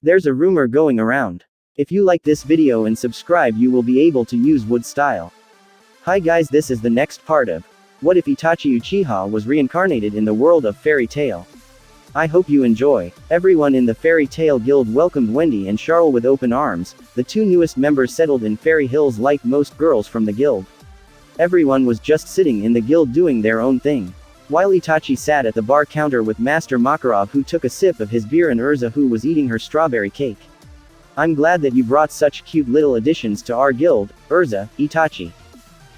There's a rumor going around. If you like this video and subscribe, you will be able to use wood style. Hi guys, this is the next part of What If Itachi Uchiha Was Reincarnated in the World of Fairy Tail. I hope you enjoy. Everyone in the Fairy Tail Guild welcomed Wendy and Charles with open arms. The two newest members settled in Fairy Hills like most girls from the guild. Everyone was just sitting in the guild doing their own thing. While Itachi sat at the bar counter with Master Makarov, who took a sip of his beer, and Urza, who was eating her strawberry cake. I'm glad that you brought such cute little additions to our guild, Urza, Itachi.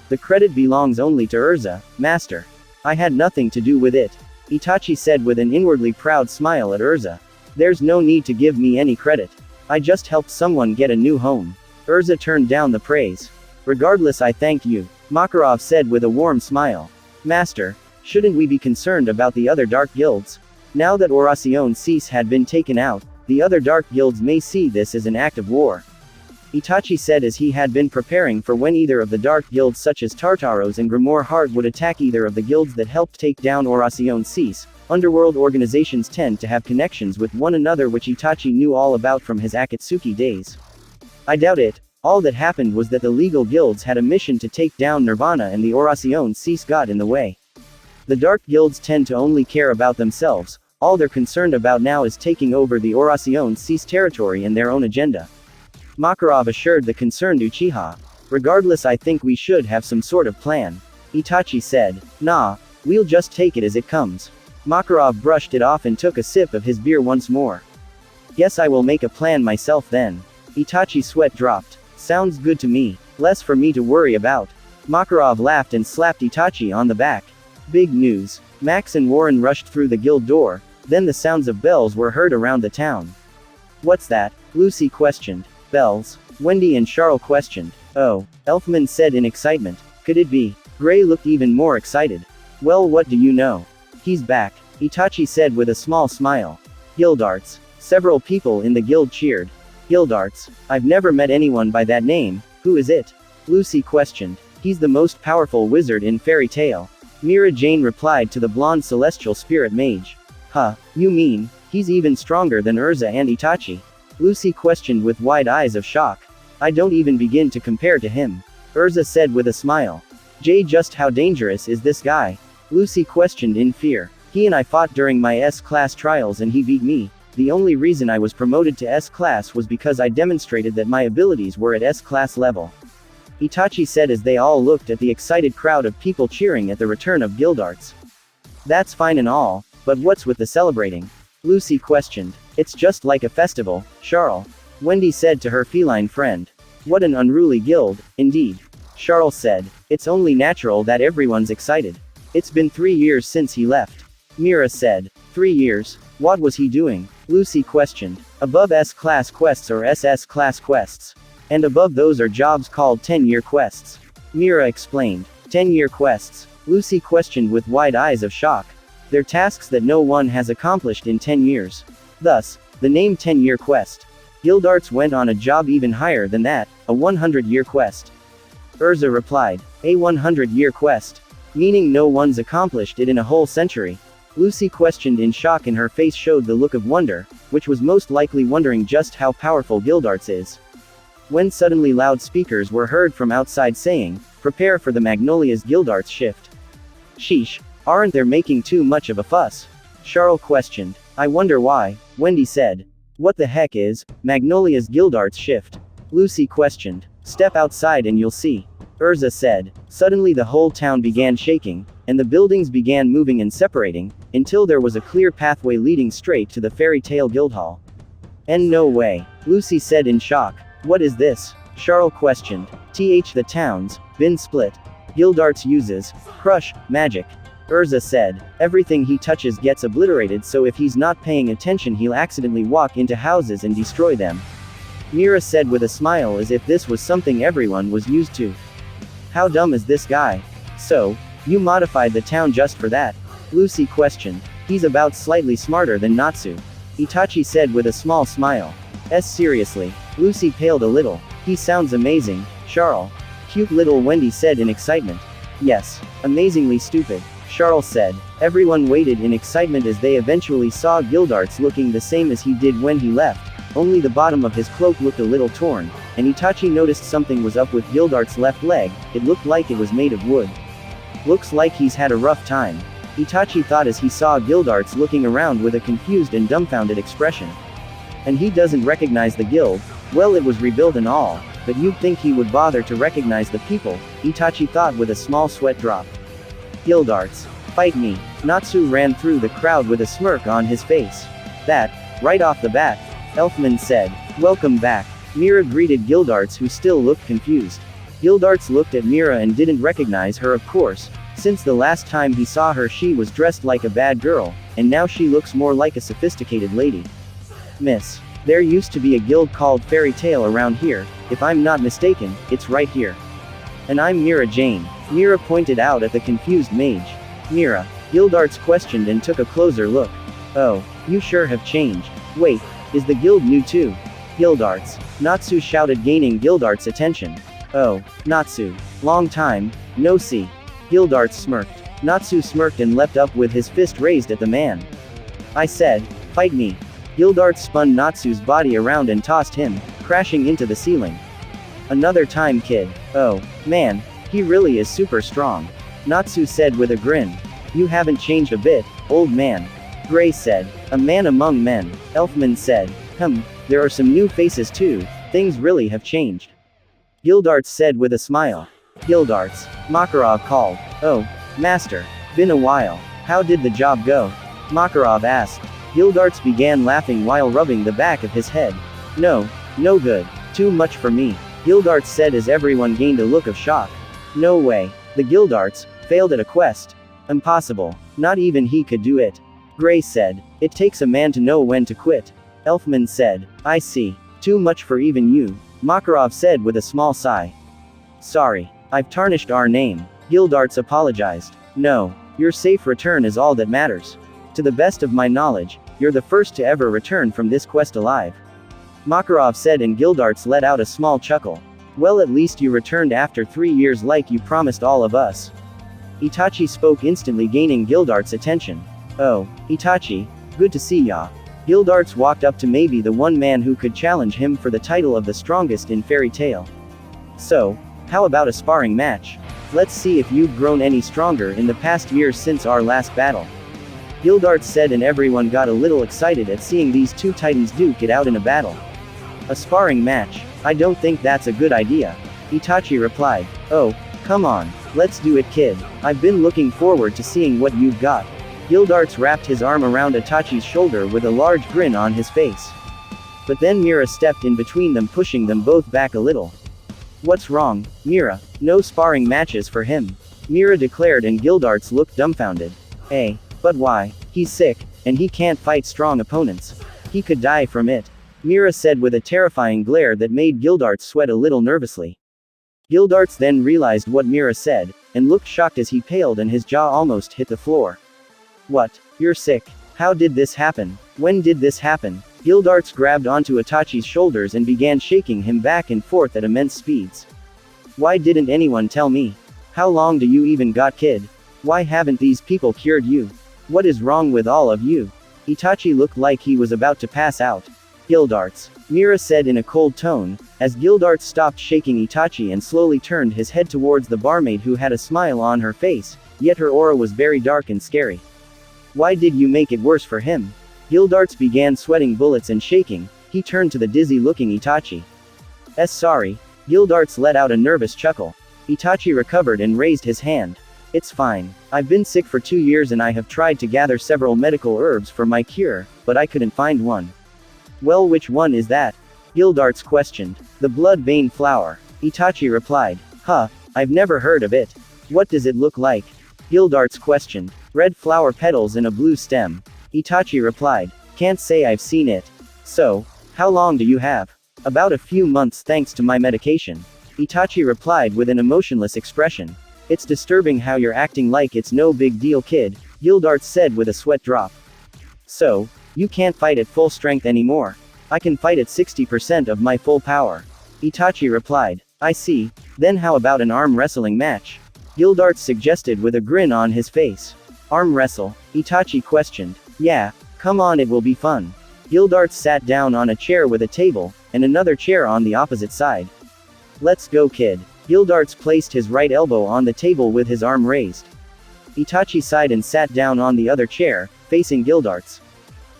The credit belongs only to Urza, Master. I had nothing to do with it, Itachi said with an inwardly proud smile at Urza. There's no need to give me any credit. I just helped someone get a new home. Urza turned down the praise. Regardless, I thank you, Makarov said with a warm smile. Master, shouldn't we be concerned about the other dark guilds? Now that Oracion Cease had been taken out, the other dark guilds may see this as an act of war, Itachi said, as he had been preparing for when either of the dark guilds such as Tartaros and Grimoire Heart would attack either of the guilds that helped take down Oracion Cease. Underworld organizations tend to have connections with one another, which Itachi knew all about from his Akatsuki days. I doubt it. All that happened was that the legal guilds had a mission to take down Nirvana, and the Oracion Cease got in the way. The dark guilds tend to only care about themselves. All they're concerned about now is taking over the Oracion Cease territory and their own agenda, Makarov assured the concerned Uchiha. Regardless, I think we should have some sort of plan, Itachi said. Nah, we'll just take it as it comes. Makarov brushed it off and took a sip of his beer once more. Guess I will make a plan myself then. Itachi's sweat dropped. Sounds good to me. Less for me to worry about. Makarov laughed and slapped Itachi on the back. Big news. Max and Warren rushed through the guild door. Then the sounds of bells were heard around the town. What's that? Lucy questioned. Bells? Wendy and Charles questioned. Oh, Elfman said in excitement. Could it be? Gray looked even more excited. Well, what do you know? He's back, Itachi said with a small smile. Guildarts. Several people in the guild cheered. Guildarts? I've never met anyone by that name. Who is it? Lucy questioned. He's the most powerful wizard in Fairy Tail, Mira Jane replied to the blonde celestial spirit mage. Huh, you mean, he's even stronger than Urza and Itachi? Lucy questioned with wide eyes of shock. I don't even begin to compare to him, Urza said with a smile. Jay, just how dangerous is this guy? Lucy questioned in fear. He and I fought during my S-class trials and he beat me. The only reason I was promoted to S-class was because I demonstrated that my abilities were at S-class level, Itachi said as they all looked at the excited crowd of people cheering at the return of Guildarts. That's fine and all, but what's with the celebrating? Lucy questioned. It's just like a festival, Charles, Wendy said to her feline friend. What an unruly guild, indeed, Charles said. It's only natural that everyone's excited. It's been 3 years since he left, Mira said. 3 years? What was he doing? Lucy questioned. Above S-class quests or SS-class quests. And above those are jobs called 10-year quests, Mira explained. 10-year quests? Lucy questioned with wide eyes of shock. They're tasks that no one has accomplished in 10 years. Thus, the name 10-year quest. Guildarts went on a job even higher than that, a 100-year quest, Urza replied. A 100-year quest? Meaning no one's accomplished it in a whole century? Lucy questioned in shock, and her face showed the look of wonder, which was most likely wondering just how powerful Guildarts is. When suddenly loud speakers were heard from outside saying, prepare for the Magnolia's Guildarts shift. Sheesh, aren't they making too much of a fuss? Charles questioned. I wonder why, Wendy said. What the heck is Magnolia's Guildarts shift? Lucy questioned. Step outside and you'll see, Urza said. Suddenly the whole town began shaking, and the buildings began moving and separating, until there was a clear pathway leading straight to the Fairy Tail Guildhall. And no way, Lucy said in shock. What is this? Charles questioned. The town's been split. Guildarts uses crush magic, Urza said. Everything he touches gets obliterated, so if he's not paying attention he'll accidentally walk into houses and destroy them, Mira said with a smile, as if this was something everyone was used to. How dumb is this guy? So, you modified the town just for that? Lucy questioned. He's about slightly smarter than Natsu, Itachi said with a small smile. Seriously? Lucy paled a little. He sounds amazing, Charles, cute little Wendy said in excitement. Yes, amazingly stupid, Charles said. Everyone waited in excitement as they eventually saw Guildarts looking the same as he did when he left, Only the bottom of his cloak looked a little torn, and Itachi noticed something was up with Gildart's left leg. It looked like it was made of wood. Looks like he's had a rough time, Itachi thought as he saw Gildart's looking around with a confused and dumbfounded expression. And he doesn't recognize the guild. Well, it was rebuilt and all, but you'd think he would bother to recognize the people, Itachi thought with a small sweat drop. Gildarts. Fight me. Natsu ran through the crowd with a smirk on his face. That, right off the bat, Elfman said. Welcome back. Mira greeted Gildarts, who still looked confused. Gildarts looked at Mira and didn't recognize her, of course. Since the last time he saw her she was dressed like a bad girl, and now she looks more like a sophisticated lady. Miss. There used to be a guild called Fairy Tail around here, if I'm not mistaken, it's right here. And I'm Mira Jane. Mira pointed out at the confused mage. Mira. Gildarts questioned and took a closer look. Oh, you sure have changed. Wait, is the guild new too? Gildarts. Natsu shouted, gaining Gildarts' attention. Oh, Natsu. Long time, no see. Gildarts smirked. Natsu smirked and leapt up with his fist raised at the man. I said, fight me. Gildarts spun Natsu's body around and tossed him, crashing into the ceiling. Another time, kid. Oh, man, he really is super strong. Natsu said with a grin. You haven't changed a bit, old man. Gray said. A man among men. Elfman said. There are some new faces too, things really have changed. Gildarts said with a smile. Gildarts. Makarov called. Oh, master. Been a while. How did the job go? Makarov asked. Gildarts began laughing while rubbing the back of his head. No good. Too much for me. Gildarts said as everyone gained a look of shock. No way. The Gildarts failed at a quest. Impossible. Not even he could do it. Gray said. It takes a man to know when to quit. Elfman said. I see. Too much for even you. Makarov said with a small sigh. Sorry. I've tarnished our name. Gildarts apologized. No. Your safe return is all that matters. To the best of my knowledge, you're the first to ever return from this quest alive. Makarov said, and Gildarts let out a small chuckle. Well, at least you returned after 3 years like you promised all of us. Itachi spoke, instantly gaining Gildarts' attention. Oh, Itachi, good to see ya. Gildarts walked up to maybe the one man who could challenge him for the title of the strongest in Fairy Tail. So, how about a sparring match? Let's see if you've grown any stronger in the past years since our last battle. Gildarts said, and everyone got a little excited at seeing these two titans duke it out in a battle. A sparring match? I don't think that's a good idea. Itachi replied. Oh, come on, let's do it, kid. I've been looking forward to seeing what you've got. Gildarts wrapped his arm around Itachi's shoulder with a large grin on his face. But then Mira stepped in between them, pushing them both back a little. What's wrong, Mira? No sparring matches for him. Mira declared, and Gildarts looked dumbfounded. But why? He's sick, and he can't fight strong opponents. He could die from it. Mira said with a terrifying glare that made Gildarts sweat a little nervously. Gildarts then realized what Mira said, and looked shocked as he paled and his jaw almost hit the floor. What? You're sick? How did this happen? When did this happen? Gildarts grabbed onto Itachi's shoulders and began shaking him back and forth at immense speeds. Why didn't anyone tell me? How long do you even got, kid? Why haven't these people cured you? What is wrong with all of you? Itachi looked like he was about to pass out. Gildarts. Mira said in a cold tone, as Gildarts stopped shaking Itachi and slowly turned his head towards the barmaid, who had a smile on her face, yet her aura was very dark and scary. Why did you make it worse for him? Gildarts began sweating bullets and shaking. He turned to the dizzy-looking Itachi. Sorry. Gildarts let out a nervous chuckle. Itachi recovered and raised his hand. It's fine. I've been sick for 2 years and I have tried to gather several medical herbs for my cure, but I couldn't find one. Well, which one is that? Gildarts questioned. The blood vein flower. Itachi replied. I've never heard of it. What does it look like? Gildarts questioned. Red flower petals and a blue stem. Itachi replied. Can't say I've seen it. So, how long do you have? About a few months, thanks to my medication. Itachi replied with an emotionless expression. It's disturbing how you're acting like it's no big deal, kid, Gildarts said with a sweat drop. So, you can't fight at full strength anymore. I can fight at 60% of my full power. Itachi replied. I see. Then how about an arm wrestling match? Gildarts suggested with a grin on his face. Arm wrestle? Itachi questioned. Yeah, come on, it will be fun. Gildarts sat down on a chair with a table, and another chair on the opposite side. Let's go, kid. Gildarts placed his right elbow on the table with his arm raised. Itachi sighed and sat down on the other chair, facing Gildarts.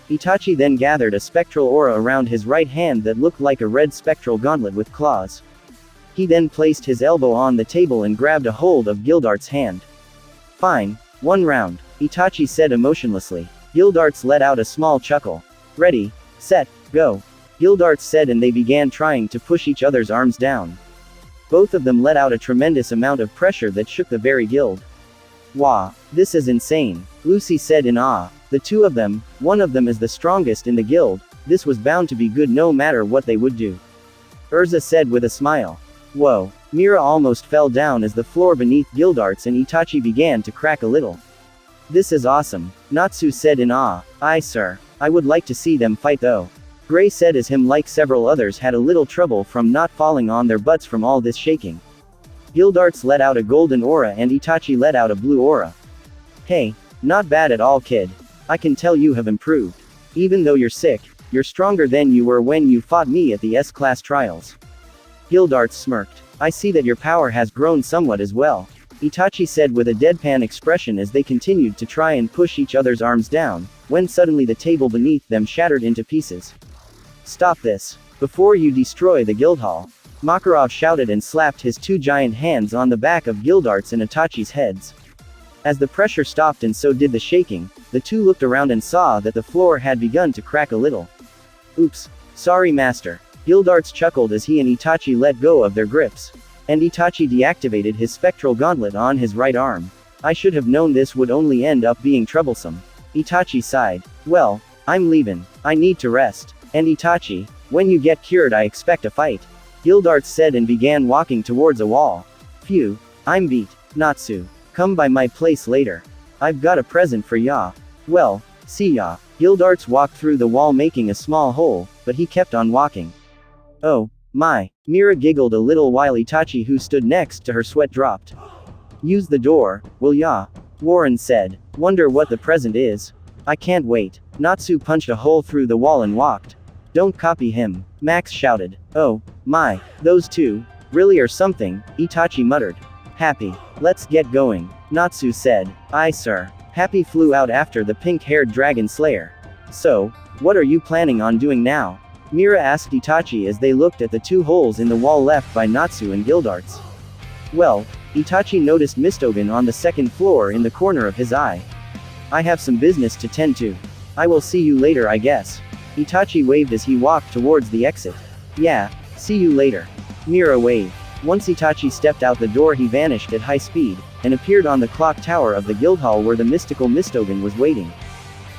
Itachi then gathered a spectral aura around his right hand that looked like a red spectral gauntlet with claws. He then placed his elbow on the table and grabbed a hold of Gildarts' hand. Fine. 1 round, Itachi said emotionlessly. Gildarts let out a small chuckle. Ready, set, go. Gildarts said, and they began trying to push each other's arms down. Both of them let out a tremendous amount of pressure that shook the very guild. Wow, this is insane, Lucy said in awe. The two of them, one of them is the strongest in the guild, this was bound to be good no matter what they would do. Urza said with a smile. Whoa, Mira almost fell down as the floor beneath Gildarts and Itachi began to crack a little. This is awesome, Natsu said in awe. Aye sir, I would like to see them fight though. Gray said as him like several others had a little trouble from not falling on their butts from all this shaking. Gildarts let out a golden aura and Itachi let out a blue aura. Hey, not bad at all, kid. I can tell you have improved. Even though you're sick, you're stronger than you were when you fought me at the S-class trials. Gildarts smirked. I see that your power has grown somewhat as well, Itachi said with a deadpan expression as they continued to try and push each other's arms down, when suddenly the table beneath them shattered into pieces. Stop this, before you destroy the guild hall, Makarov shouted and slapped his 2 giant hands on the back of Gildarts and Itachi's heads. As the pressure stopped and so did the shaking, the two looked around and saw that the floor had begun to crack a little. Oops. Sorry master. Gildarts chuckled as he and Itachi let go of their grips. And Itachi deactivated his spectral gauntlet on his right arm. I should have known this would only end up being troublesome. Itachi sighed. Well, I'm leaving. I need to rest. And Itachi, when you get cured I expect a fight. Gildarts said and began walking towards a wall. Phew. I'm beat. Natsu. Come by my place later. I've got a present for ya. Well, see ya. Gildarts walked through the wall making a small hole, but he kept on walking. Oh, my. Mira giggled a little while Itachi who stood next to her sweat dropped. Use the door, will ya? Warren said. Wonder what the present is. I can't wait. Natsu punched a hole through the wall and walked. Don't copy him, Max shouted. Oh, my. Those two, really or something, Itachi muttered. Happy. Let's get going, Natsu said. Aye sir. Happy flew out after the pink-haired dragon slayer. So, what are you planning on doing now? Mira asked Itachi as they looked at the 2 holes in the wall left by Natsu and Gildarts. Well, Itachi noticed Mistogen on the 2nd floor in the corner of his eye. I have some business to tend to. I will see you later I guess. Itachi waved as he walked towards the exit. Yeah, see you later. Mira waved. Once Itachi stepped out the door he vanished at high speed, and appeared on the clock tower of the guildhall where the mystical Mistogen was waiting.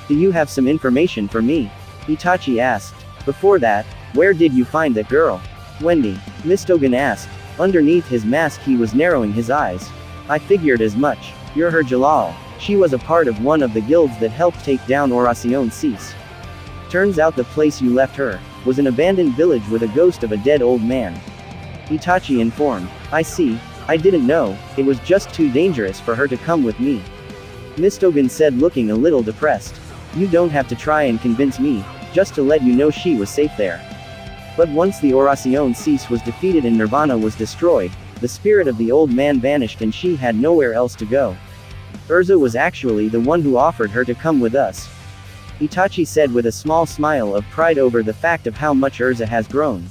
Do you have some information for me? Itachi asked. Before that, where did you find that girl? Wendy, Mistogen asked. Underneath his mask he was narrowing his eyes. I figured as much. You're her Jalal. She was a part of one of the guilds that helped take down Oracion Cease. Turns out the place you left her was an abandoned village with a ghost of a dead old man. Itachi informed. I see. I didn't know, it was just too dangerous for her to come with me. Mistogen said looking a little depressed. You don't have to try and convince me, just to let you know she was safe there. But once the Oracion Cease was defeated and Nirvana was destroyed, the spirit of the old man vanished and she had nowhere else to go. Urza was actually the one who offered her to come with us. Itachi said with a small smile of pride over the fact of how much Urza has grown.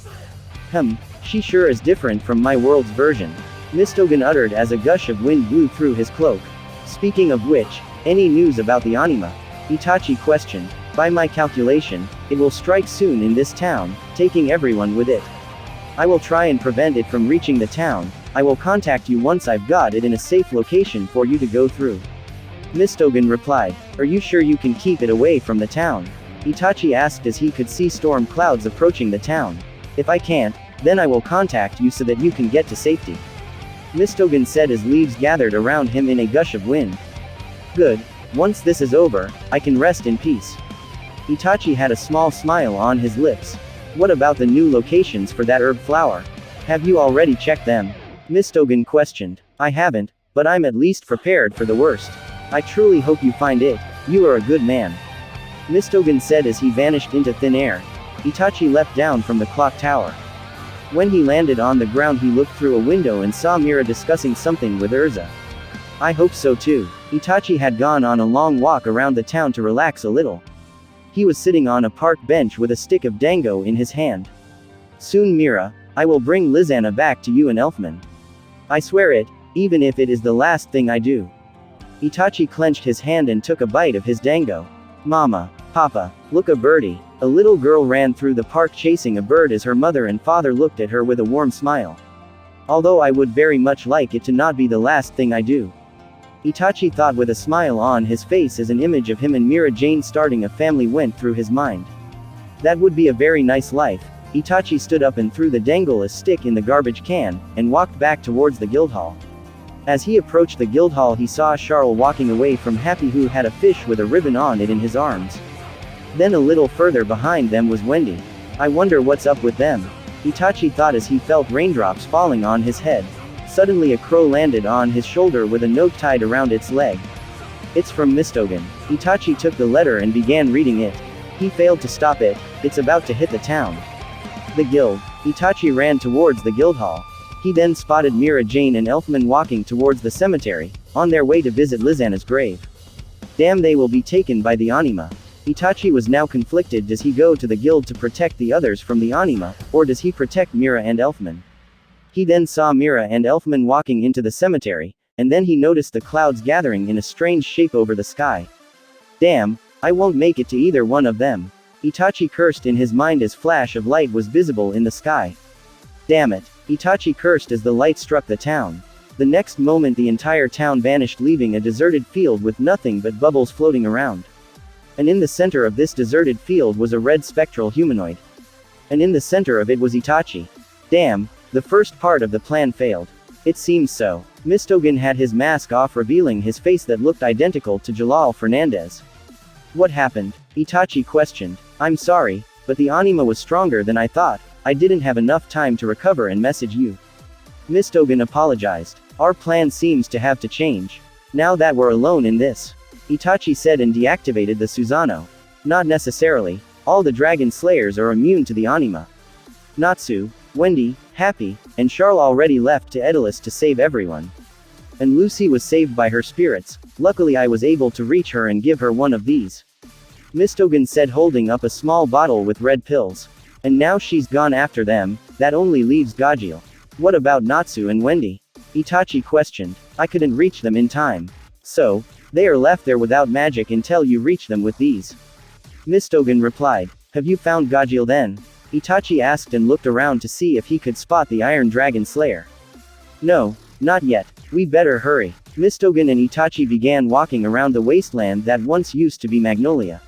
She sure is different from my world's version. Mistogen uttered as a gush of wind blew through his cloak. Speaking of which, any news about the anima? Itachi questioned. By my calculation, it will strike soon in this town, taking everyone with it. I will try and prevent it from reaching the town. I will contact you once I've got it in a safe location for you to go through. Mistogen replied. Are you sure you can keep it away from the town? Itachi asked as he could see storm clouds approaching the town. If I can't, then I will contact you so that you can get to safety. Mistogen said as leaves gathered around him in a gush of wind. Good. Once this is over, I can rest in peace. Itachi had a small smile on his lips. What about the new locations for that herb flower? Have you already checked them? Mistogen questioned. I haven't, but I'm at least prepared for the worst. I truly hope you find it. You are a good man. Mistogen said as he vanished into thin air. Itachi leapt down from the clock tower. When he landed on the ground he looked through a window and saw Mira discussing something with Urza. I hope so too. Itachi had gone on a long walk around the town to relax a little. He was sitting on a park bench with a stick of dango in his hand. Soon Mira, I will bring Lizana back to you and Elfman. I swear it, even if it is the last thing I do. Itachi clenched his hand and took a bite of his dango. Mama, Papa, look a birdie. A little girl ran through the park chasing a bird as her mother and father looked at her with a warm smile. Although I would very much like it to not be the last thing I do. Itachi thought with a smile on his face as an image of him and Mira Jane starting a family went through his mind. That would be a very nice life. Itachi stood up and threw the dangle stick in the garbage can, and walked back towards the guildhall. As he approached the guildhall he saw Charles walking away from Happy who had a fish with a ribbon on it in his arms. Then a little further behind them was Wendy. I wonder what's up with them. Itachi thought as he felt raindrops falling on his head. Suddenly a crow landed on his shoulder with a note tied around its leg. It's from Mistogen. Itachi took the letter and began reading it. He failed to stop it, it's about to hit the town. The guild. Itachi ran towards the guildhall. He then spotted Mira Jane and Elfman walking towards the cemetery, on their way to visit Lizana's grave. Damn, they will be taken by the Anima. Itachi was now conflicted. Does he go to the guild to protect the others from the Anima, or does he protect Mira and Elfman? He then saw Mira and Elfman walking into the cemetery, and then he noticed the clouds gathering in a strange shape over the sky. Damn, I won't make it to either one of them. Itachi cursed in his mind as flash of light was visible in the sky. Damn it. Itachi cursed as the light struck the town. The next moment the entire town vanished, leaving a deserted field with nothing but bubbles floating around. And in the center of this deserted field was a red spectral humanoid. And in the center of it was Itachi. Damn, the first part of the plan failed. It seems so. Mistogen had his mask off, revealing his face that looked identical to Jalal Fernandez. What happened? Itachi questioned. I'm sorry, but the Anima was stronger than I thought. I didn't have enough time to recover and message you. Mistogen apologized. Our plan seems to have to change. Now that we're alone in this. Itachi said and deactivated the Susanoo. Not necessarily. All the dragon slayers are immune to the Anima. Natsu, Wendy, Happy, and Charles already left to Edelus to save everyone. And Lucy was saved by her spirits. Luckily I was able to reach her and give her one of these. Mistogen said, holding up a small bottle with red pills. And now she's gone after them, that only leaves Gajeel. What about Natsu and Wendy? Itachi questioned. I couldn't reach them in time. So, they are left there without magic until you reach them with these. Mistogen replied. Have you found Gajeel then? Itachi asked and looked around to see if he could spot the Iron Dragon Slayer. No, not yet. We better hurry. Mistogen and Itachi began walking around the wasteland that once used to be Magnolia.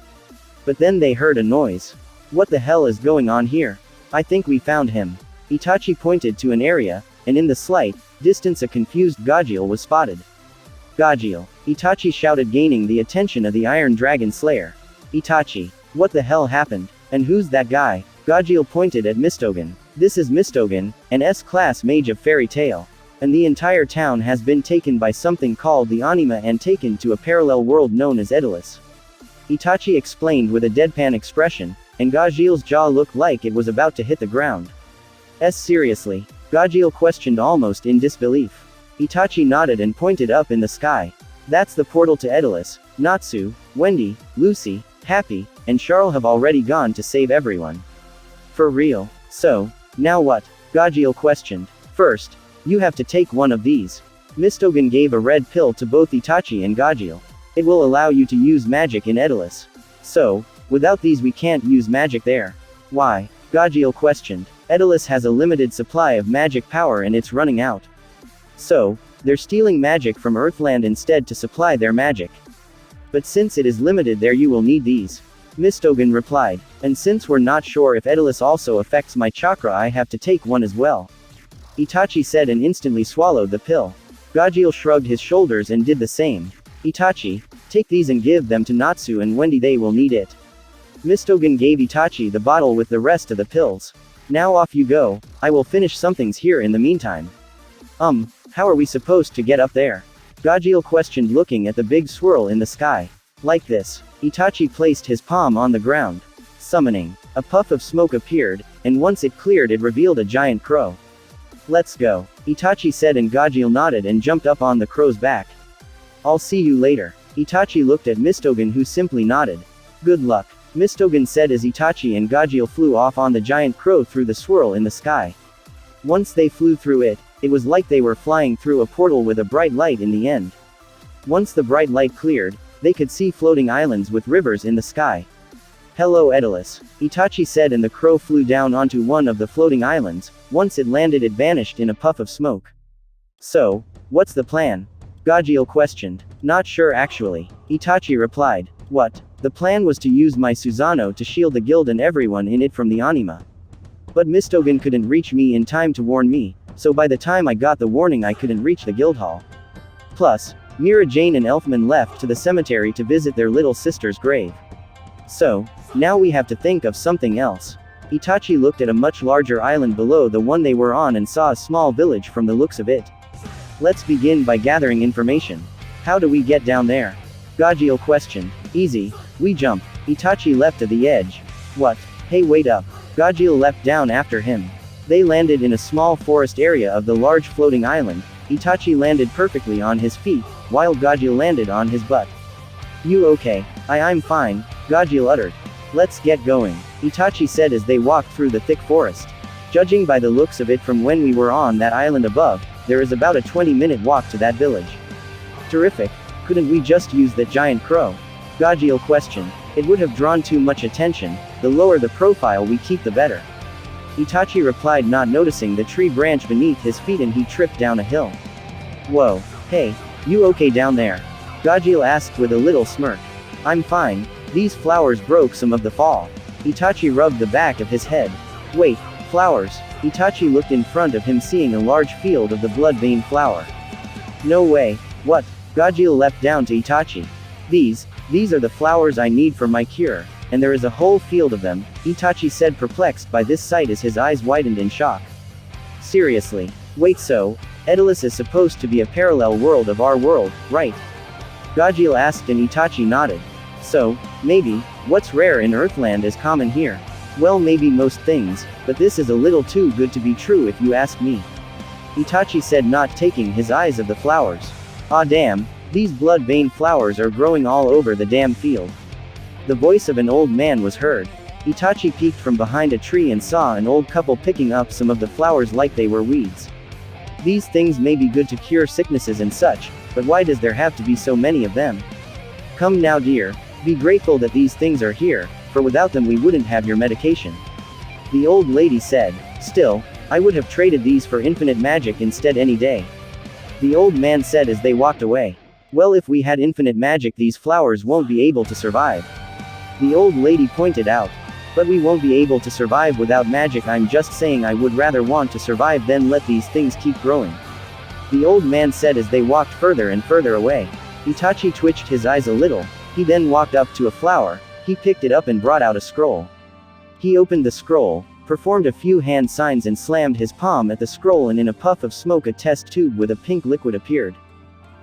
But then they heard a noise. What the hell is going on here? I think we found him. Itachi pointed to an area, and in the slight distance a confused Gajeel was spotted. Gajeel! Itachi shouted, gaining the attention of the Iron Dragon Slayer. Itachi! What the hell happened? And who's that guy? Gajeel pointed at Mistogen. This is Mistogen, an S-class mage of Fairy Tail. And the entire town has been taken by something called the Anima and taken to a parallel world known as Edelus. Itachi explained with a deadpan expression, and Gajeel's jaw looked like it was about to hit the ground. Seriously? Gajeel questioned almost in disbelief. Itachi nodded and pointed up in the sky. That's the portal to Edelus. Natsu, Wendy, Lucy, Happy, and Charles have already gone to save everyone. For real? So, now what? Gajeel questioned. First, you have to take one of these. Mistogen gave a red pill to both Itachi and Gajeel. It will allow you to use magic in Edelus. So, without these we can't use magic there. Why? Gajeel questioned. Edelus has a limited supply of magic power and it's running out. So, they're stealing magic from Earthland instead to supply their magic. But since it is limited there you will need these. Mistogen replied. And since we're not sure if Edelus also affects my chakra I have to take one as well. Itachi said and instantly swallowed the pill. Gajeel shrugged his shoulders and did the same. Itachi, take these and give them to Natsu and Wendy, they will need it. Mistogen gave Itachi the bottle with the rest of the pills. Now off you go, I will finish some things here in the meantime. How are we supposed to get up there? Gajeel questioned, looking at the big swirl in the sky. Like this. Itachi placed his palm on the ground. Summoning. A puff of smoke appeared, and once it cleared it revealed a giant crow. Let's go, Itachi said, and Gajeel nodded and jumped up on the crow's back. I'll see you later. Itachi looked at Mistogen, who simply nodded. Good luck, Mistogen said as Itachi and Gajeel flew off on the giant crow through the swirl in the sky. Once they flew through it, it was like they were flying through a portal with a bright light in the end. Once the bright light cleared, they could see floating islands with rivers in the sky. Hello Daedalus, Itachi said, and the crow flew down onto one of the floating islands. Once it landed it vanished in a puff of smoke. So, what's the plan? Gajeel questioned. Not sure actually, Itachi replied. What? The plan was to use my Susanoo to shield the guild and everyone in it from the anima. But Mistogen couldn't reach me in time to warn me, so by the time I got the warning I couldn't reach the guild hall. Plus, Mira Jane and Elfman left to the cemetery to visit their little sister's grave. So, now we have to think of something else. Itachi looked at a much larger island below the one they were on and saw a small village from the looks of it. Let's begin by gathering information. How do we get down there? Gajeel questioned. Easy, we jump. Itachi leapt to the edge. What? Hey, wait up. Gajeel leapt down after him. They landed in a small forest area of the large floating island. Itachi landed perfectly on his feet, while Gajeel landed on his butt. You okay? I'm fine, Gajeel uttered. Let's get going, Itachi said as they walked through the thick forest. Judging by the looks of it from when we were on that island above, there is about a 20-minute walk to that village. Terrific. Couldn't we just use that giant crow? Gajeel questioned. It would have drawn too much attention. The lower the profile we keep the better. Itachi replied, not noticing the tree branch beneath his feet, and he tripped down a hill. Whoa. Hey, you okay down there? Gajeel asked with a little smirk. I'm fine. These flowers broke some of the fall. Itachi rubbed the back of his head. Wait, flowers? Itachi looked in front of him, seeing a large field of the blood vein flower. No way. What? Gajeel leapt down to Itachi. These are the flowers I need for my cure, and there is a whole field of them, Itachi said, perplexed by this sight as his eyes widened in shock. Seriously? Wait, so, Daedalus is supposed to be a parallel world of our world, right? Gajeel asked, and Itachi nodded. So, maybe, what's rare in Earthland is common here. Well, maybe most things, but this is a little too good to be true if you ask me. Itachi said, not taking his eyes off the flowers. Ah damn, these blood vein flowers are growing all over the damn field. The voice of an old man was heard. Itachi peeked from behind a tree and saw an old couple picking up some of the flowers like they were weeds. These things may be good to cure sicknesses and such, but why does there have to be so many of them? Come now, dear. Be grateful that these things are here, for without them we wouldn't have your medication. The old lady said. Still, I would have traded these for infinite magic instead any day. The old man said as they walked away. Well, if we had infinite magic these flowers won't be able to survive. The old lady pointed out. But we won't be able to survive without magic. I'm just saying I would rather want to survive than let these things keep growing. The old man said as they walked further and further away. Itachi twitched his eyes a little. He then walked up to a flower. He picked it up and brought out a scroll. He opened the scroll, performed a few hand signs and slammed his palm at the scroll, and in a puff of smoke a test tube with a pink liquid appeared.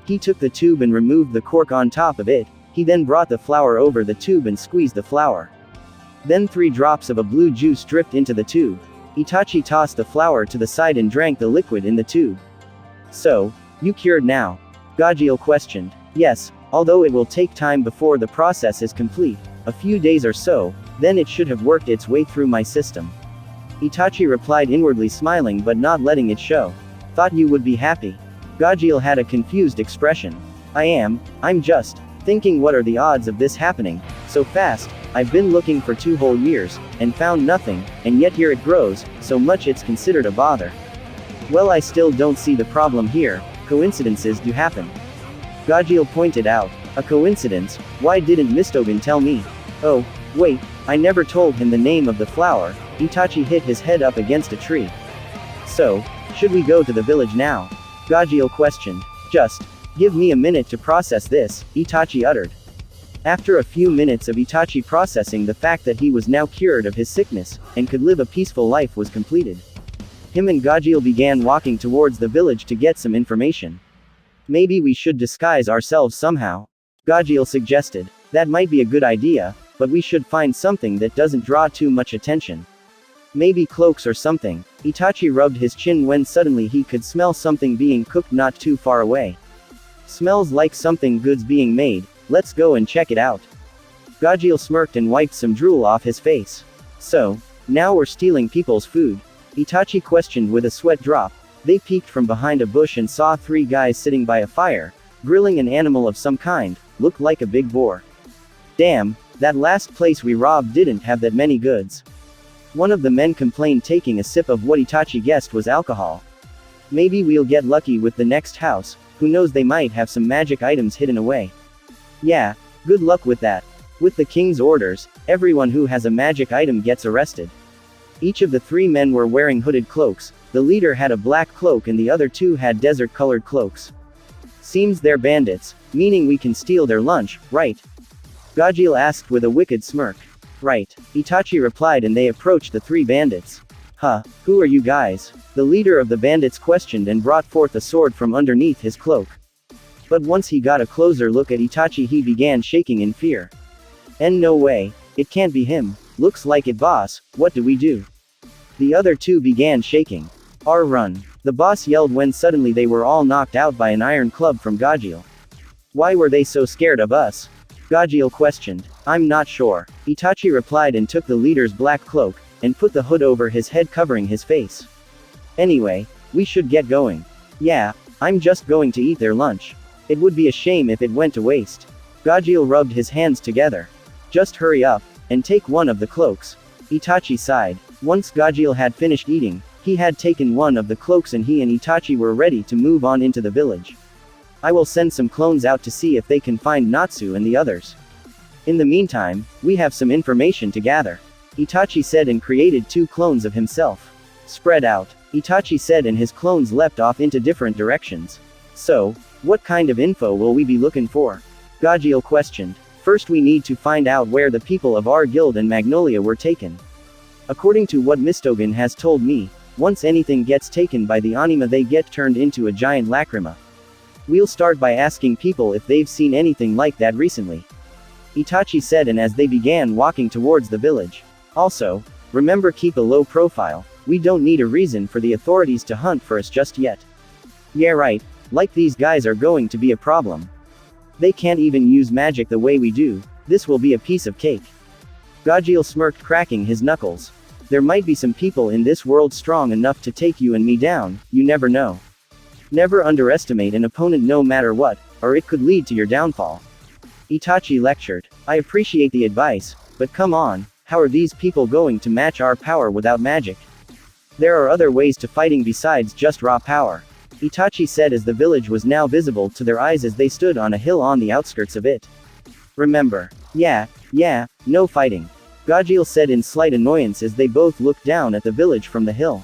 He took the tube and removed the cork on top of it. He then brought the flower over the tube and squeezed the flower. Then 3 drops of a blue juice dripped into the tube. Itachi tossed the flower to the side and drank the liquid in the tube. So, you cured now? Gajeel questioned. Yes, although it will take time before the process is complete, a few days or so, then it should have worked its way through my system. Itachi replied, inwardly smiling but not letting it show. Thought you would be happy. Gajeel had a confused expression. I'm just thinking, what are the odds of this happening so fast? I've been looking for 2 whole years, and found nothing, and yet here it grows, so much it's considered a bother. Well, I still don't see the problem here. Coincidences do happen. Gajeel pointed out. A coincidence? Why didn't Mistogen tell me? Oh, wait, I never told him the name of the flower. Itachi hit his head up against a tree. So, should we go to the village now? Gajeel questioned. Just give me a minute to process this, Itachi uttered. After a few minutes of Itachi processing the fact that he was now cured of his sickness, and could live a peaceful life was completed. Him and Gajeel began walking towards the village to get some information. Maybe we should disguise ourselves somehow, Gajeel suggested. That might be a good idea, but we should find something that doesn't draw too much attention. Maybe cloaks or something. Itachi rubbed his chin when suddenly he could smell something being cooked not too far away. Smells like something good's being made, let's go and check it out. Gajeel smirked and wiped some drool off his face. So, now we're stealing people's food? Itachi questioned with a sweat drop. They peeked from behind a bush and saw 3 guys sitting by a fire, grilling an animal of some kind, looked like a big boar. Damn, that last place we robbed didn't have that many goods. One of the men complained, taking a sip of what Itachi guessed was alcohol. Maybe we'll get lucky with the next house, who knows, they might have some magic items hidden away. Yeah, good luck with that. With the king's orders, everyone who has a magic item gets arrested. Each of the 3 men were wearing hooded cloaks, the leader had a black cloak and the other 2 had desert-colored cloaks. Seems they're bandits, meaning we can steal their lunch, right? Gajeel asked with a wicked smirk. Right, Itachi replied, and they approached the 3 bandits. Huh, who are you guys? The leader of the bandits questioned and brought forth a sword from underneath his cloak. But once he got a closer look at Itachi, he began shaking in fear. And no way, it can't be him. Looks like it, boss. What do we do? The other 2 began shaking. Run. The boss yelled when suddenly they were all knocked out by an iron club from Gajeel. Why were they so scared of us? Gajeel questioned. I'm not sure. Itachi replied and took the leader's black cloak, and put the hood over his head covering his face. Anyway, we should get going. Yeah, I'm just going to eat their lunch. It would be a shame if it went to waste. Gajeel rubbed his hands together. Just hurry up, and take one of the cloaks. Itachi sighed. Once Gajeel had finished eating, he had taken one of the cloaks and he and Itachi were ready to move on into the village. I will send some clones out to see if they can find Natsu and the others. In the meantime, we have some information to gather. Itachi said and created 2 clones of himself. Spread out, Itachi said, and his clones leapt off into different directions. So, what kind of info will we be looking for? Gajeel questioned. First we need to find out where the people of our guild and Magnolia were taken. According to what Mistogen has told me, once anything gets taken by the anima they get turned into a giant lacrima. We'll start by asking people if they've seen anything like that recently. Itachi said, and as they began walking towards the village. Also, remember, keep a low profile, we don't need a reason for the authorities to hunt for us just yet. Yeah right, like these guys are going to be a problem. They can't even use magic the way we do, this will be a piece of cake. Gajeel smirked, cracking his knuckles. There might be some people in this world strong enough to take you and me down, you never know. Never underestimate an opponent no matter what, or it could lead to your downfall. Itachi lectured. I appreciate the advice, but come on, how are these people going to match our power without magic? There are other ways to fighting besides just raw power. Itachi said as the village was now visible to their eyes as they stood on a hill on the outskirts of it. Remember. Yeah, no fighting. Gajeel said in slight annoyance as they both looked down at the village from the hill.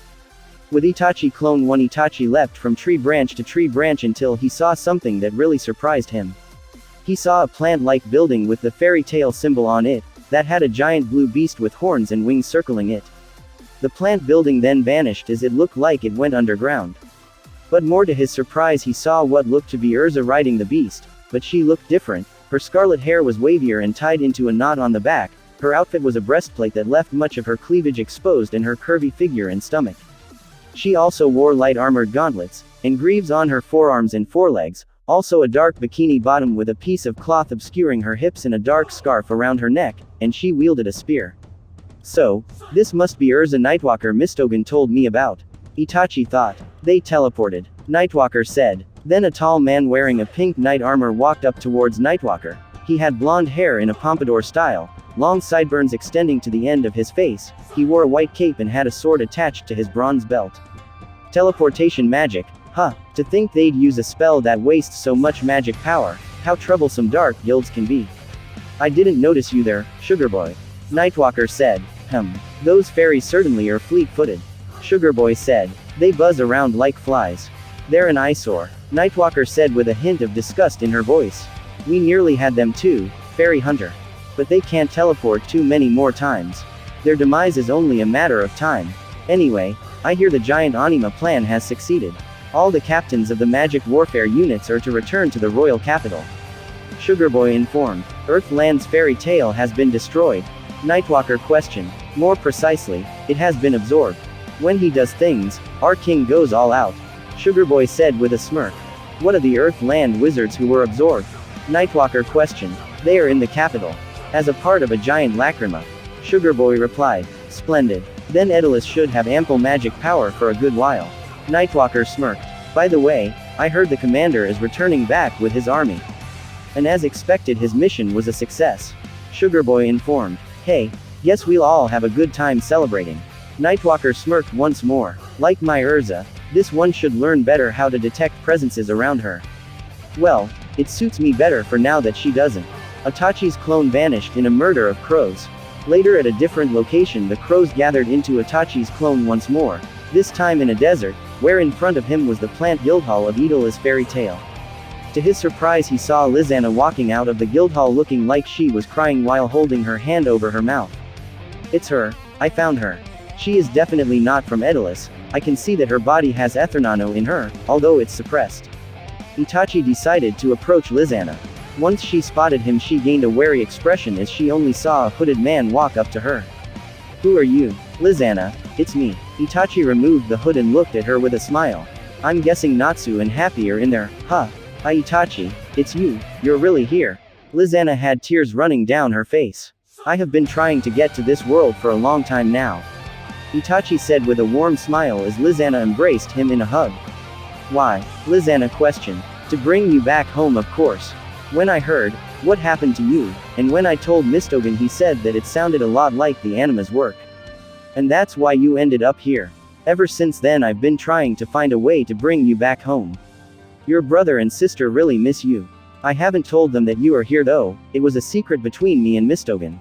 With Itachi Clone 1, Itachi leapt from tree branch to tree branch until he saw something that really surprised him. He saw a plant-like building with the fairy tale symbol on it, that had a giant blue beast with horns and wings circling it. The plant building then vanished as it looked like it went underground. But more to his surprise, he saw what looked to be Urza riding the beast, but she looked different. Her scarlet hair was wavier and tied into a knot on the back, her outfit was a breastplate that left much of her cleavage exposed and her curvy figure and stomach. She also wore light armored gauntlets, and greaves on her forearms and forelegs, also a dark bikini bottom with a piece of cloth obscuring her hips and a dark scarf around her neck, and she wielded a spear. So, this must be Urza Nightwalker Mistogen told me about. Itachi thought. They teleported. Nightwalker said. Then a tall man wearing a pink knight armor walked up towards Nightwalker. He had blonde hair in a pompadour style, long sideburns extending to the end of his face, he wore a white cape and had a sword attached to his bronze belt. Teleportation magic, huh, to think they'd use a spell that wastes so much magic power, how troublesome dark guilds can be. I didn't notice you there, Sugarboy. Nightwalker said. Those fairies certainly are fleet-footed. Sugarboy said. They buzz around like flies. They're an eyesore. Nightwalker said with a hint of disgust in her voice. We nearly had them too, Fairy Hunter. But they can't teleport too many more times. Their demise is only a matter of time. Anyway, I hear the giant anima plan has succeeded. All the captains of the magic warfare units are to return to the royal capital. Sugar Boy informed. Earthland's fairy tale has been destroyed. Nightwalker questioned. More precisely, it has been absorbed. When he does things, our king goes all out. Sugar Boy said with a smirk. What are the Earthland wizards who were absorbed? Nightwalker questioned. They are in the capital. As a part of a giant lacrima. Sugar Boy replied. Splendid. Then Daedalus should have ample magic power for a good while. Nightwalker smirked. By the way, I heard the commander is returning back with his army. And as expected his mission was a success. Sugar Boy informed. Hey, guess we'll all have a good time celebrating. Nightwalker smirked once more. Like my Urza, this one should learn better how to detect presences around her. Well, it suits me better for now that she doesn't. Itachi's clone vanished in a murder of crows. Later at a different location the crows gathered into Itachi's clone once more, this time in a desert, where in front of him was the plant guildhall of Idola's fairy tale. To his surprise he saw Lizana walking out of the guildhall looking like she was crying while holding her hand over her mouth. It's her. I found her. She is definitely not from Daedalus. I can see that her body has Ethernano in her, although it's suppressed. Itachi decided to approach Lizana. Once she spotted him she gained a wary expression as she only saw a hooded man walk up to her. Who are you? Lizana, it's me. Itachi removed the hood and looked at her with a smile. I'm guessing Natsu and Happy are in there, huh? Hi Itachi, it's you, you're really here. Lizana had tears running down her face. I have been trying to get to this world for a long time now. Itachi said with a warm smile as Lizana embraced him in a hug. Why? Lizana questioned. To bring you back home of course. When I heard what happened to you, and when I told Mistogen he said that it sounded a lot like the anima's work. And that's why you ended up here. Ever since then I've been trying to find a way to bring you back home. Your brother and sister really miss you. I haven't told them that you are here though, it was a secret between me and Mistogen.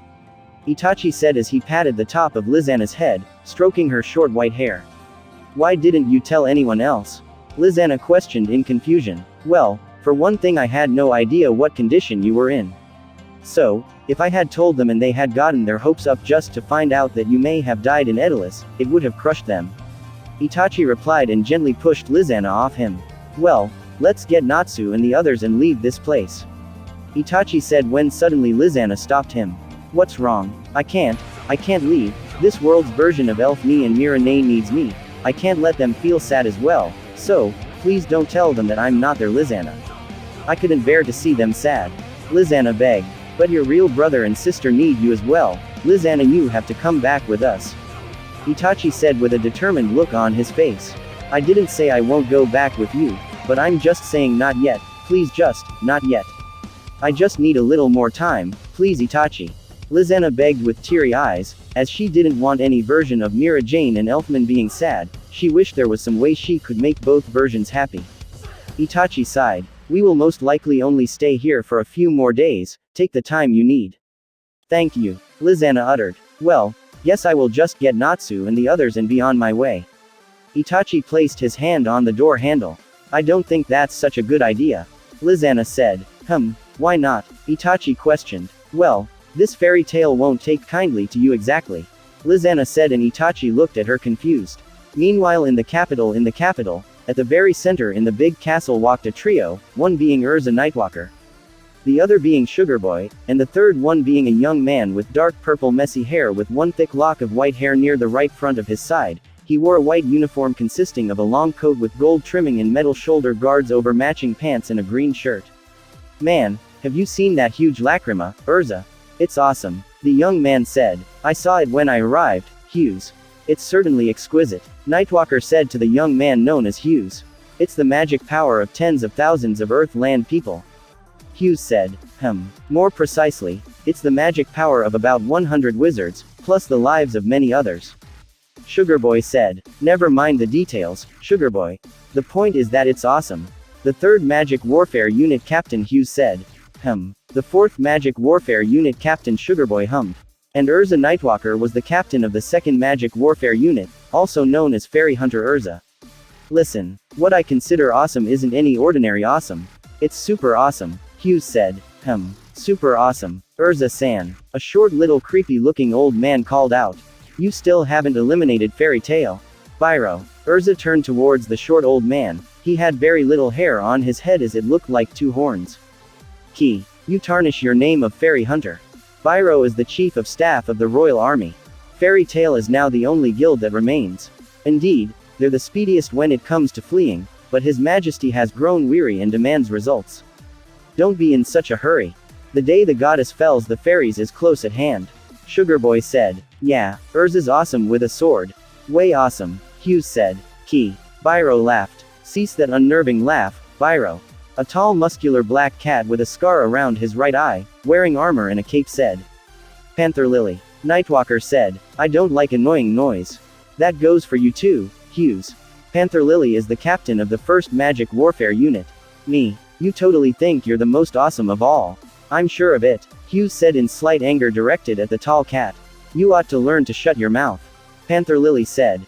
Itachi said as he patted the top of Lizana's head, stroking her short white hair. Why didn't you tell anyone else? Lizana questioned in confusion. Well, for one thing I had no idea what condition you were in. So, if I had told them and they had gotten their hopes up just to find out that you may have died in Daedalus, it would have crushed them. Itachi replied and gently pushed Lizana off him. Well, let's get Natsu and the others and leave this place. Itachi said when suddenly Lizana stopped him. What's wrong? I can't leave. This world's version of Elf Me and Mirane needs me. I can't let them feel sad as well, so, please don't tell them that I'm not their Lizana. I couldn't bear to see them sad. Lizana begged. But your real brother and sister need you as well. Lizana, you have to come back with us. Itachi said with a determined look on his face. I didn't say I won't go back with you, but I'm just saying not yet, please just, not yet. I just need a little more time, please Itachi. Lizana begged with teary eyes, as she didn't want any version of Mira Jane and Elfman being sad, she wished there was some way she could make both versions happy. Itachi sighed. We will most likely only stay here for a few more days, take the time you need. Thank you, Lizana uttered. Well, guess I will just get Natsu and the others and be on my way. Itachi placed his hand on the door handle. I don't think that's such a good idea. Lizana said. Why not? Itachi questioned. Well, this fairy tale won't take kindly to you exactly. Lizana said and Itachi looked at her confused. Meanwhile in the capital, at the very center in the big castle walked a trio, one being Urza Nightwalker, the other being Sugar Boy, and the third one being a young man with dark purple messy hair with one thick lock of white hair near the right front of his side. He wore a white uniform consisting of a long coat with gold trimming and metal shoulder guards over matching pants and a green shirt. Man, have you seen that huge lacrima, Urza? It's awesome, the young man said. I saw it when I arrived, Hughes. It's certainly exquisite, Nightwalker said to the young man known as Hughes. It's the magic power of tens of thousands of Earthland people. Hughes said. More precisely, it's the magic power of about 100 wizards, plus the lives of many others. Sugar Boy said. Never mind the details, Sugar Boy. The point is that it's awesome. The 3rd Magic Warfare Unit Captain Hughes said. The 4th Magic Warfare Unit Captain Sugar Boy hummed. And Urza Nightwalker was the captain of the 2nd Magic Warfare Unit, also known as Fairy Hunter Urza. Listen, what I consider awesome isn't any ordinary awesome. It's super awesome, Hughes said. Super awesome, Urza-san. A short little creepy looking old man called out. You still haven't eliminated Fairy Tail. Biro. Urza turned towards the short old man. He had very little hair on his head as it looked like 2 horns. Key. You tarnish your name of fairy hunter. Biro is the chief of staff of the royal army. Fairy Tail is now the only guild that remains. Indeed, they're the speediest when it comes to fleeing, but His Majesty has grown weary and demands results. Don't be in such a hurry. The day the goddess fells the fairies is close at hand. Sugar Boy said. Yeah, Urza's awesome with a sword. Way awesome, Hughes said. Key. Biro laughed. Cease that unnerving laugh, Biro. A tall muscular black cat with a scar around his right eye, wearing armor and a cape said. Panther Lily. Nightwalker said. I don't like annoying noise. That goes for you too, Hughes. Panther Lily is the captain of the 1st Magic Warfare Unit. Me. You totally think you're the most awesome of all. I'm sure of it, Hughes said in slight anger directed at the tall cat. You ought to learn to shut your mouth. Panther Lily said.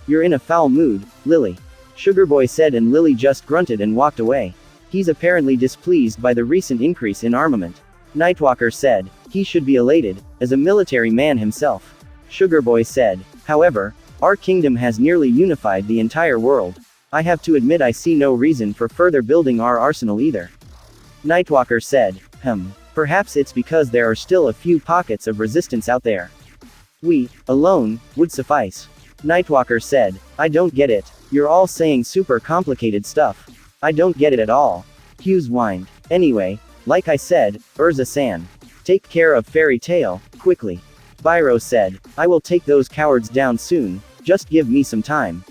You're in a foul mood, Lily. Sugar Boy said, and Lily just grunted and walked away. He's apparently displeased by the recent increase in armament. Nightwalker said. He should be elated, as a military man himself. Sugar Boy said. However, our kingdom has nearly unified the entire world. I have to admit I see no reason for further building our arsenal either. Nightwalker said. Perhaps it's because there are still a few pockets of resistance out there. We, alone, would suffice. Nightwalker said. I don't get it. You're all saying super complicated stuff. I don't get it at all. Hughes whined. Anyway, like I said, Urza-san. Take care of Fairy Tail, quickly. Biro said. I will take those cowards down soon, just give me some time.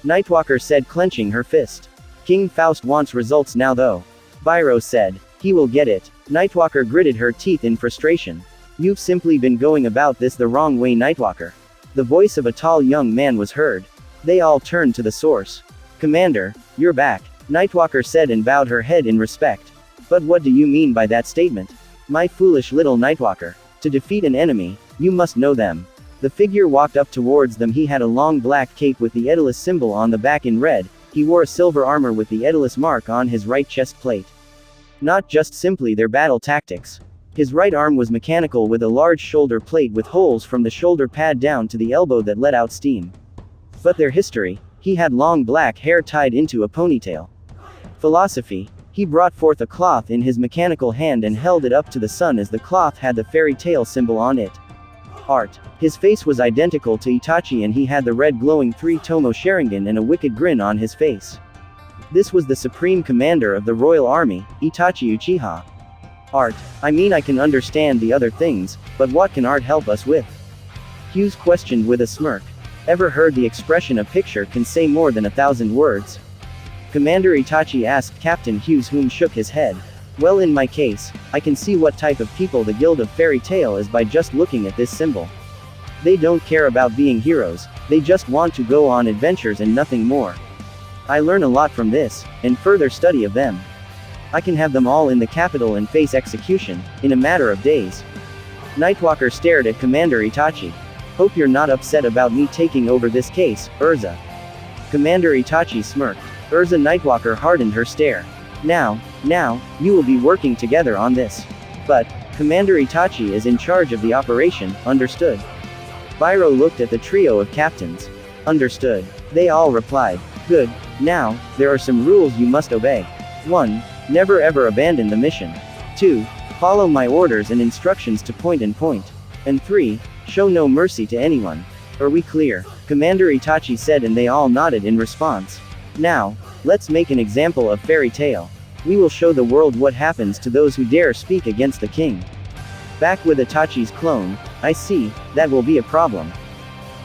Nightwalker said, clenching her fist. King Faust wants results now though. Biro said. He will get it. Nightwalker gritted her teeth in frustration. You've simply been going about this the wrong way, Nightwalker. The voice of a tall young man was heard. They all turned to the source. Commander, you're back, Nightwalker said and bowed her head in respect. But what do you mean by that statement? My foolish little Nightwalker. To defeat an enemy, you must know them. The figure walked up towards them. He had a long black cape with the Aeolus symbol on the back in red. He wore a silver armor with the Aeolus mark on his right chest plate. Not just simply their battle tactics. His right arm was mechanical with a large shoulder plate with holes from the shoulder pad down to the elbow that let out steam. But their history, he had long black hair tied into a ponytail. Philosophy, he brought forth a cloth in his mechanical hand and held it up to the sun as the cloth had the fairy tail symbol on it. Art, his face was identical to Itachi and he had the red glowing 3-tomo Sharingan and a wicked grin on his face. This was the supreme commander of the royal army, Itachi Uchiha. Art, I mean I can understand the other things, but what can art help us with? Hughes questioned with a smirk. Ever heard the expression a picture can say more than 1,000 words? Commander Itachi asked Captain Hughes, whom shook his head. Well, in my case, I can see what type of people the Guild of Fairy Tail is by just looking at this symbol. They don't care about being heroes, they just want to go on adventures and nothing more. I learn a lot from this, and further study of them. I can have them all in the capital and face execution, in a matter of days. Nightwalker stared at Commander Itachi. Hope you're not upset about me taking over this case, Urza. Commander Itachi smirked. Urza Nightwalker hardened her stare. Now, you will be working together on this. But, Commander Itachi is in charge of the operation, understood? Biro looked at the trio of captains. Understood. They all replied. Good. Now, there are some rules you must obey. 1. Never ever abandon the mission. 2. Follow my orders and instructions to point and point. And 3. Show no mercy to anyone. Are we clear? Commander Itachi said and they all nodded in response. Now, let's make an example of Fairy Tail. We will show the world what happens to those who dare speak against the king. Back with Itachi's clone, I see, that will be a problem.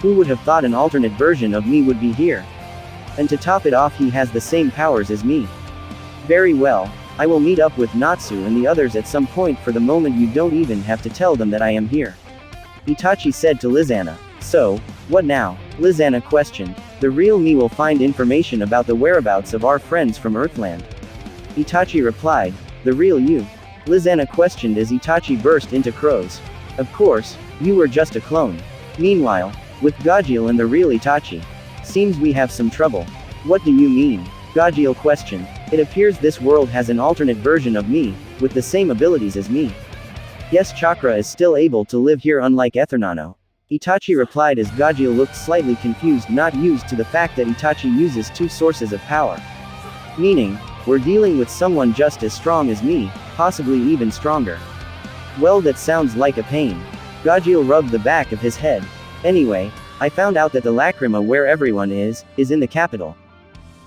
Who would have thought an alternate version of me would be here? And to top it off, he has the same powers as me. Very well, I will meet up with Natsu and the others at some point. For the moment you don't even have to tell them that I am here. Itachi said to Lizana. So, what now? Lizana questioned. The real me will find information about the whereabouts of our friends from Earthland. Itachi replied. The real you? Lizana questioned as Itachi burst into crows. Of course, you were just a clone. Meanwhile, with Gajeel and the real Itachi. Seems we have some trouble. What do you mean? Gajeel questioned. It appears this world has an alternate version of me, with the same abilities as me. Yes, Chakra is still able to live here unlike Ethernano. Itachi replied as Gajeel looked slightly confused, not used to the fact that Itachi uses 2 sources of power. Meaning, we're dealing with someone just as strong as me, possibly even stronger. Well, that sounds like a pain. Gajeel rubbed the back of his head. Anyway, I found out that the Lacrima where everyone is in the capital.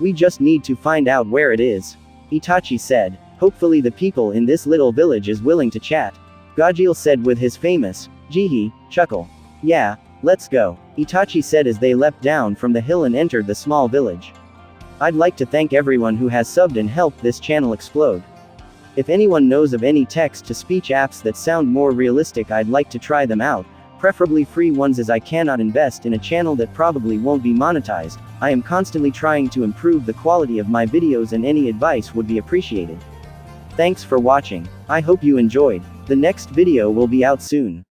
We just need to find out where it is. Itachi said. Hopefully the people in this little village is willing to chat. Gajeel said with his famous, "Jihi," chuckle. Yeah, let's go. Itachi said as they leapt down from the hill and entered the small village. I'd like to thank everyone who has subbed and helped this channel explode. If anyone knows of any text-to-speech apps that sound more realistic, I'd like to try them out, preferably free ones, as I cannot invest in a channel that probably won't be monetized. I am constantly trying to improve the quality of my videos and any advice would be appreciated. Thanks for watching. I hope you enjoyed. The next video will be out soon.